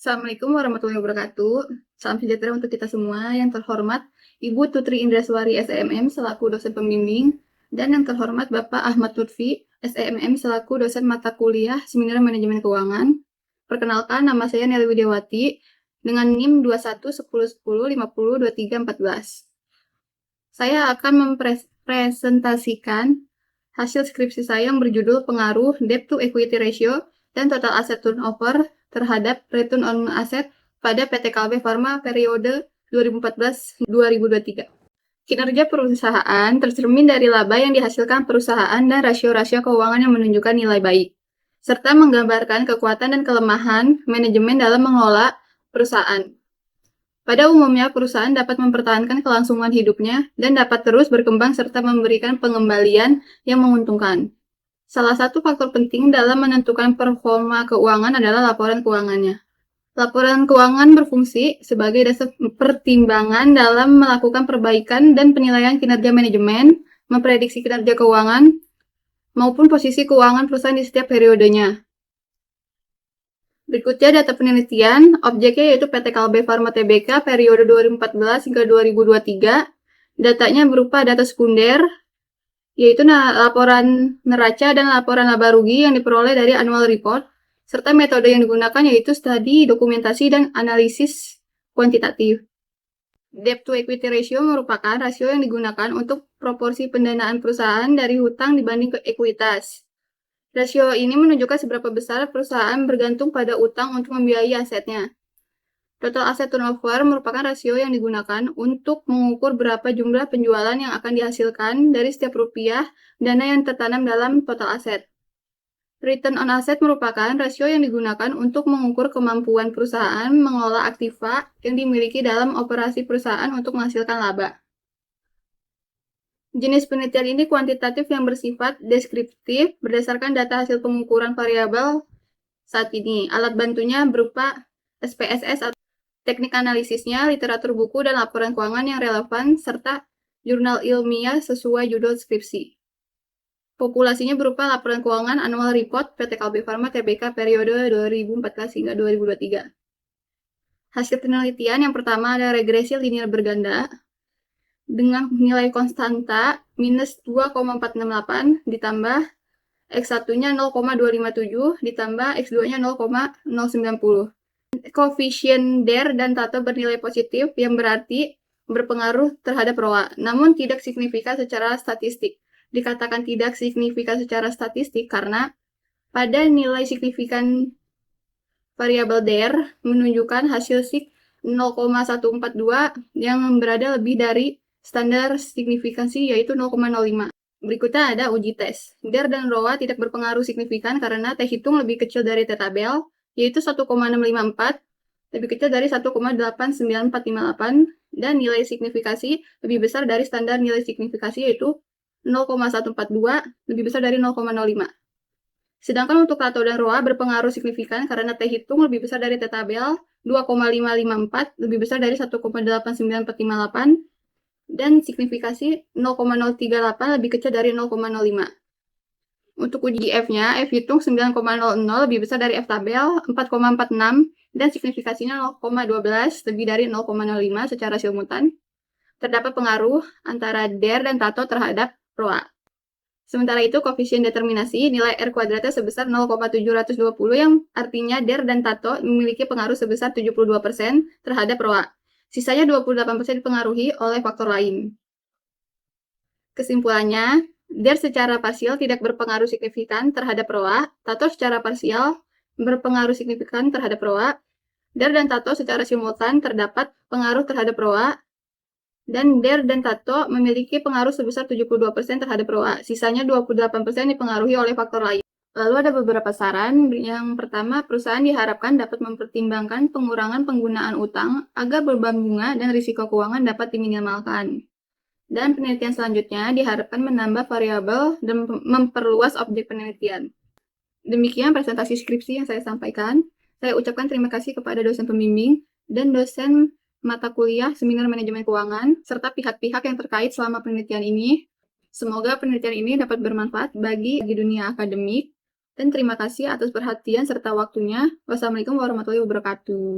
Assalamualaikum warahmatullahi wabarakatuh. Salam sejahtera untuk kita semua. Yang terhormat Ibu Tutri Indraswari SEMM selaku dosen pembimbing dan yang terhormat Bapak Ahmad Lutfi SEMM selaku dosen mata kuliah Seminar Manajemen Keuangan. Perkenalkan, nama saya Nelly Widiawati dengan NIM 211010502314. Saya akan mempresentasikan hasil skripsi saya yang berjudul Pengaruh Debt to Equity Ratio dan Total Asset Turnover terhadap Return on Asset pada PT Kalbe Farma periode 2014-2023. Kinerja perusahaan tercermin dari laba yang dihasilkan perusahaan dan rasio-rasio keuangan yang menunjukkan nilai baik, serta menggambarkan kekuatan dan kelemahan manajemen dalam mengelola perusahaan. Pada umumnya, perusahaan dapat mempertahankan kelangsungan hidupnya dan dapat terus berkembang serta memberikan pengembalian yang menguntungkan. Salah satu faktor penting dalam menentukan performa keuangan adalah laporan keuangannya. Laporan keuangan berfungsi sebagai dasar pertimbangan dalam melakukan perbaikan dan penilaian kinerja manajemen, memprediksi kinerja keuangan, maupun posisi keuangan perusahaan di setiap periodenya. Berikutnya data penelitian, objeknya yaitu PT Kalbe Farma Tbk periode 2014 hingga 2023. Datanya berupa data sekunder, yaitu laporan neraca dan laporan laba rugi yang diperoleh dari annual report, serta metode yang digunakan yaitu studi, dokumentasi, dan analisis kuantitatif. Debt to equity ratio merupakan rasio yang digunakan untuk proporsi pendanaan perusahaan dari hutang dibanding ke ekuitas. Rasio ini menunjukkan seberapa besar perusahaan bergantung pada utang untuk membiayai asetnya. Total asset turnover merupakan rasio yang digunakan untuk mengukur berapa jumlah penjualan yang akan dihasilkan dari setiap rupiah dana yang tertanam dalam total aset. Return on asset merupakan rasio yang digunakan untuk mengukur kemampuan perusahaan mengelola aktiva yang dimiliki dalam operasi perusahaan untuk menghasilkan laba. Jenis penelitian ini kuantitatif yang bersifat deskriptif berdasarkan data hasil pengukuran variabel saat ini. Alat bantunya berupa SPSS atau teknik analisisnya, literatur buku dan laporan keuangan yang relevan, serta jurnal ilmiah sesuai judul skripsi. Populasinya berupa laporan keuangan annual report PT Kalbe Farma Tbk periode 2014 hingga 2023. Hasil penelitian yang pertama ada regresi linear berganda dengan nilai konstanta minus 2,468 ditambah X1-nya 0,257 ditambah X2-nya 0,090. Koefisien DER dan TATO bernilai positif yang berarti berpengaruh terhadap ROA, namun tidak signifikan secara statistik. Dikatakan tidak signifikan secara statistik karena pada nilai signifikan variabel DER menunjukkan hasil SIG 0,142 yang berada lebih dari standar signifikansi yaitu 0,05. Berikutnya ada uji tes. DER dan ROA tidak berpengaruh signifikan karena T hitung lebih kecil dari T tabel, yaitu 1,654, lebih kecil dari 1,89458, dan nilai signifikasi lebih besar dari standar nilai signifikasi yaitu 0,142, lebih besar dari 0,05. Sedangkan untuk TATO dan ROA berpengaruh signifikan karena T hitung lebih besar dari T tabel, 2,554, lebih besar dari 1,89458, dan signifikasi 0,038 lebih kecil dari 0,05. Untuk uji F-nya, F hitung 9,00 lebih besar dari F tabel 4,46 dan signifikasinya 0,12 lebih dari 0,05 secara simultan. Terdapat pengaruh antara DER dan TATO terhadap ROA. Sementara itu, koefisien determinasi nilai R kuadratnya sebesar 0,720 yang artinya DER dan TATO memiliki pengaruh sebesar 72% terhadap ROA. Sisanya 28% dipengaruhi oleh faktor lain. Kesimpulannya, DER secara parsial tidak berpengaruh signifikan terhadap ROA, TATO secara parsial berpengaruh signifikan terhadap ROA, DER dan TATO secara simultan terdapat pengaruh terhadap ROA, dan DER dan TATO memiliki pengaruh sebesar 72% terhadap ROA, sisanya 28% dipengaruhi oleh faktor lain. Lalu ada beberapa saran. Yang pertama, perusahaan diharapkan dapat mempertimbangkan pengurangan penggunaan utang agar beban bunga dan risiko keuangan dapat diminimalkan. Dan penelitian selanjutnya diharapkan menambah variabel dan memperluas objek penelitian. Demikian presentasi skripsi yang saya sampaikan. Saya ucapkan terima kasih kepada dosen pembimbing dan dosen mata kuliah Seminar Manajemen Keuangan, serta pihak-pihak yang terkait selama penelitian ini. Semoga penelitian ini dapat bermanfaat bagi dunia akademik, Dan terima kasih atas perhatian serta waktunya. Wassalamualaikum warahmatullahi wabarakatuh.